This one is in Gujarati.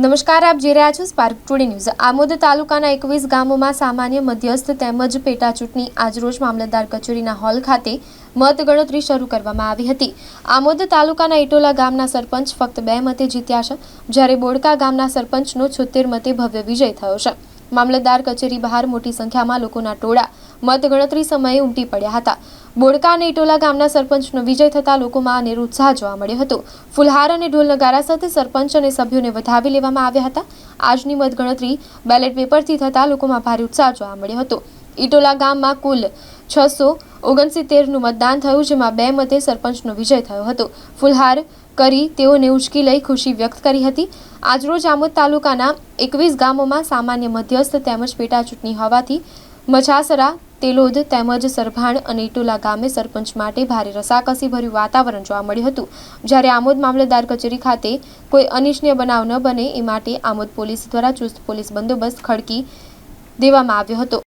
નમસ્કાર, આપ જોઈ રહ્યા છો સ્પાર્ક ટુડે ન્યૂઝ। આમોદ તાલુકાના 21 ગામોમાં સામાન્ય મધ્યસ્થ તેમજ પેટા ચૂંટણી આજરોજ મામલતદાર કચેરીના હોલ ખાતે મતગણતરી શરૂ કરવામાં આવી હતી। આમોદ તાલુકાના ઇટોલા ગામના સરપંચ ફક્ત 2 મતે જીત્યા છે, જ્યારે બોડકા ગામના સરપંચનો 76 મતે ભવ્ય વિજય થયો છે। મામલતદાર કચેરી બહાર મોટી સંખ્યામાં લોકોના ટોળા મતગણતરી સમયે ઉમટી પડ્યા હતા। બોડકા અને ઇટોલા ગામના સરપંચનો વિજય થતા લોકોમાં અનેરો ઉત્સાહ જોવા મળ્યો હતો। ફુલહાર અને ઢોલ નગારા સાથે સરપંચ અને સભ્યોને વધાવી લેવામાં આવ્યા હતા। આજની મતગણતરી બેલેટ પેપરથી થતા લોકોમાં ભારે ઉત્સાહ જોવા મળ્યો હતો। ઇટોલા ગામમાં કુલ 669નું મતદાન થયું, જેમાં 2 મતે સરપંચનો વિજય થયો હતો। ફુલહાર કરી તેઓને ઉચકી લઈ ખુશી વ્યક્ત કરી હતી। આજરોજ આમોદ તાલુકાના 21 ગામોમાં સામાન્ય મધ્યસ્થ તેમજ પેટા ચૂંટણી હોવાથી મછાસરા, તેલોદ તેમજ સરભાણ અને ઇટોલા ગામે સરપંચ માટે ભારે રસાકસી ભર્યું વાતાવરણ જોવા મળ્યું હતું। જ્યારે આમોદ મામલતદાર કચેરી ખાતે કોઈ અનિચ્છનીય બનાવ ન બને એ માટે આમોદ પોલીસ દ્વારા ચુસ્ત પોલીસ બંદોબસ્ત ખડકી દેવામાં આવ્યો હતો।